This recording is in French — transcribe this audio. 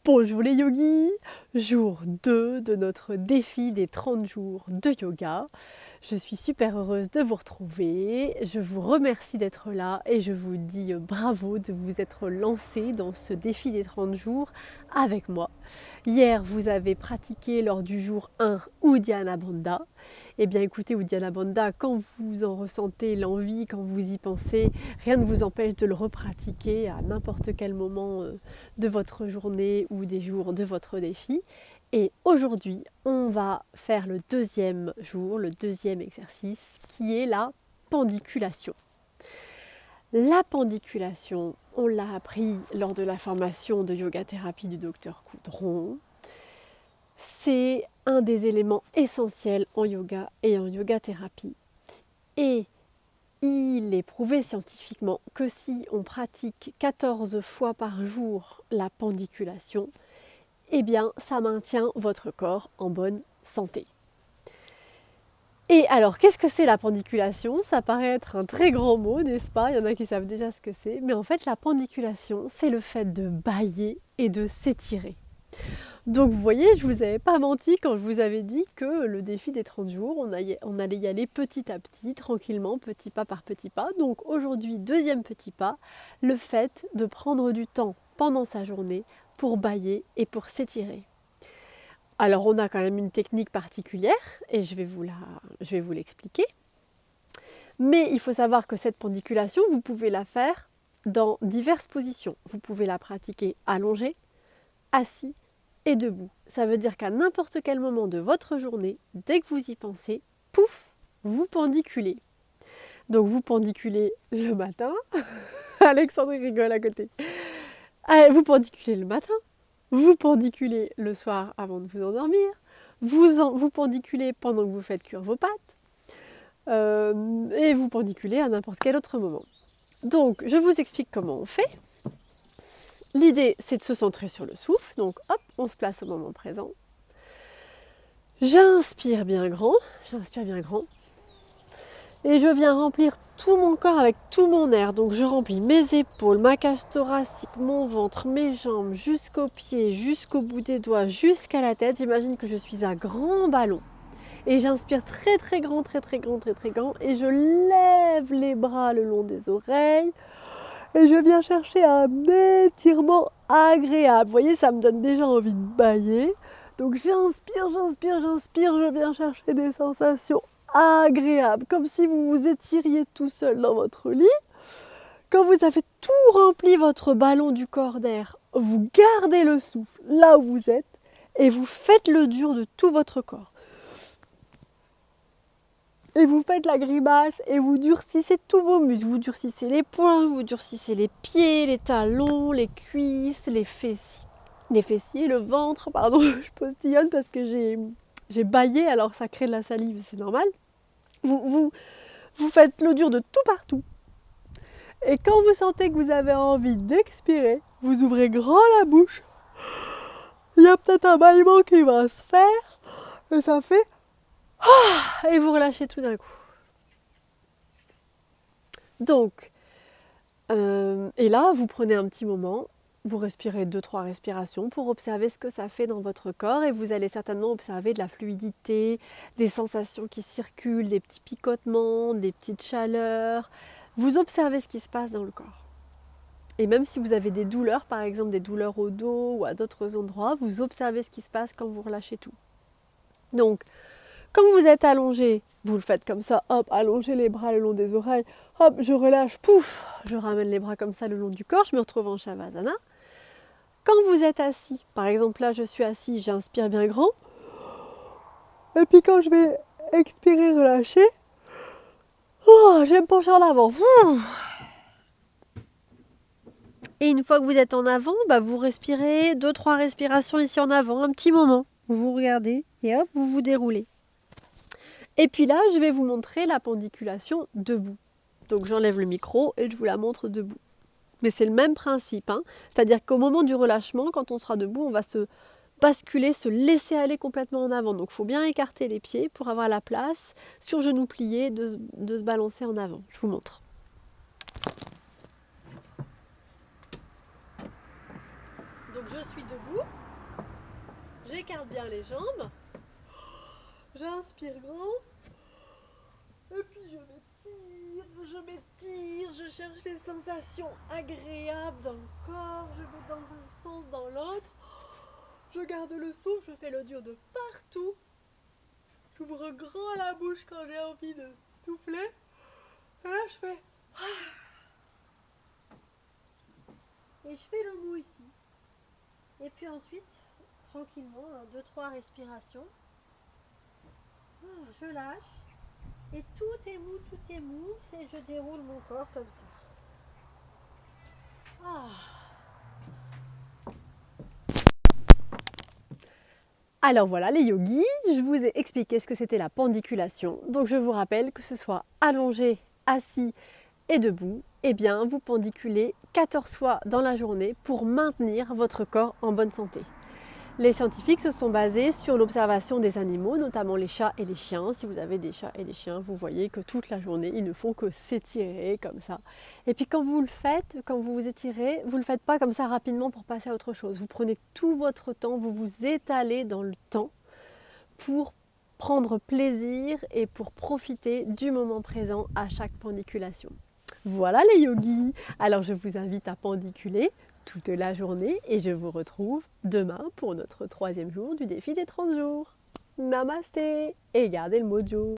Bonjour les yogis, jour 2 de notre défi des 30 jours de yoga. Je suis super heureuse de vous retrouver, je vous remercie d'être là et je vous dis bravo de vous être lancé dans ce défi des 30 jours avec moi. Hier, vous avez pratiqué lors du jour 1 Uddiyana Bandha. Eh bien écoutez, Uddiyana Bandha, quand vous en ressentez l'envie, quand vous y pensez, rien ne vous empêche de le repratiquer à n'importe quel moment de votre journée ou des jours de votre défi. Et aujourd'hui, on va faire le deuxième jour, le deuxième exercice, qui est la pendiculation. La pendiculation, on l'a appris lors de la formation de yoga thérapie du docteur Coudron. C'est un des éléments essentiels en yoga et en yoga thérapie. Et il est prouvé scientifiquement que si on pratique 14 fois par jour la pendiculation, eh bien, ça maintient votre corps en bonne santé. Et alors, qu'est-ce que c'est la pendiculation? Ça paraît être un très grand mot, n'est-ce pas? Il y en a qui savent déjà ce que c'est. Mais en fait, la pendiculation, c'est le fait de bâiller et de s'étirer. Donc, vous voyez, je ne vous avais pas menti quand je vous avais dit que le défi des 30 jours, on allait y aller petit à petit, tranquillement, petit pas par petit pas. Donc, aujourd'hui, deuxième petit pas, le fait de prendre du temps pendant sa journée pour bâiller et pour s'étirer. Alors on a quand même une technique particulière et je vais vous l'expliquer. Mais il faut savoir que cette pendiculation, vous pouvez la faire dans diverses positions. Vous pouvez la pratiquer allongé, assis et debout. Ça veut dire qu'à n'importe quel moment de votre journée, dès que vous y pensez, pouf, vous pendiculez. Donc vous pendiculez le matin. Alexandre rigole à côté. Vous pendiculez le matin. Vous pendiculez le soir avant de vous endormir, vous pendiculez pendant que vous faites cuire vos pâtes, et vous pendiculez à n'importe quel autre moment. Donc, je vous explique comment on fait. L'idée, c'est de se centrer sur le souffle. Donc, hop, on se place au moment présent. J'inspire bien grand. Et je viens remplir tout mon corps avec tout mon air. Donc je remplis mes épaules, ma cage thoracique, mon ventre, mes jambes, jusqu'aux pieds, jusqu'au bout des doigts, jusqu'à la tête. J'imagine que je suis un grand ballon. Et j'inspire très très grand. Et je lève les bras le long des oreilles. Et je viens chercher un étirement agréable. Vous voyez, ça me donne déjà envie de bâiller. Donc j'inspire, je viens chercher des sensations agréable, comme si vous vous étiriez tout seul dans votre lit. Quand vous avez tout rempli votre ballon du corps d'air, vous gardez le souffle là où vous êtes et vous faites le dur de tout votre corps. Et vous faites la grimace et vous durcissez tous vos muscles. Vous durcissez les poings, vous durcissez les pieds, les talons, les cuisses, les fessiers, le ventre, pardon, je postillonne parce que j'ai bâillé, alors ça crée de la salive, c'est normal. Vous faites l'eau dure de tout partout. Et quand vous sentez que vous avez envie d'expirer, vous ouvrez grand la bouche. Il y a peut-être un bâillement qui va se faire. Et ça fait... Et vous relâchez tout d'un coup. Donc, et là, vous prenez un petit moment. Vous respirez 2-3 respirations pour observer ce que ça fait dans votre corps. Et vous allez certainement observer de la fluidité, des sensations qui circulent, des petits picotements, des petites chaleurs. Vous observez ce qui se passe dans le corps. Et même si vous avez des douleurs, par exemple des douleurs au dos ou à d'autres endroits, vous observez ce qui se passe quand vous relâchez tout. Donc, quand vous êtes allongé, vous le faites comme ça, hop, allongez les bras le long des oreilles, hop, je relâche, pouf, je ramène les bras comme ça le long du corps, je me retrouve en Shavasana. Quand vous êtes assis, par exemple là je suis assis, j'inspire bien grand, et puis quand je vais expirer, relâcher, je vais me pencher en avant. Et une fois que vous êtes en avant, vous respirez 2-3 respirations ici en avant, un petit moment. Vous vous regardez et hop, vous vous déroulez. Et puis là, je vais vous montrer la pendiculation debout. Donc j'enlève le micro et je vous la montre debout. Mais c'est le même principe, hein. C'est-à-dire qu'au moment du relâchement, quand on sera debout, on va se basculer, se laisser aller complètement en avant. Donc il faut bien écarter les pieds pour avoir la place, sur genoux pliés, de se balancer en avant. Je vous montre. Donc je suis debout, j'écarte bien les jambes, j'inspire grand, et puis je cherche les sensations agréables dans le corps, je vais dans un sens, dans l'autre, je garde le souffle, je fais l'audio de partout, j'ouvre grand la bouche quand j'ai envie de souffler, et là je fais... Et je fais le mou ici. Et puis ensuite, tranquillement, 2-3 respirations. Je lâche. Et tout est mou. Et je déroule mon corps comme ça. Alors voilà les yogis, je vous ai expliqué ce que c'était la pendiculation. Donc je vous rappelle que ce soit allongé, assis et debout, eh bien vous pendiculez 14 fois dans la journée pour maintenir votre corps en bonne santé. Les scientifiques se sont basés sur l'observation des animaux, notamment les chats et les chiens. Si vous avez des chats et des chiens, vous voyez que toute la journée, ils ne font que s'étirer comme ça. Et puis quand vous le faites, quand vous vous étirez, vous ne le faites pas comme ça rapidement pour passer à autre chose. Vous prenez tout votre temps, vous vous étalez dans le temps pour prendre plaisir et pour profiter du moment présent à chaque pendiculation. Voilà les yogis. Alors je vous invite à pendiculer toute la journée et je vous retrouve demain pour notre 3e jour du défi des 30 jours. Namasté et gardez le mojo.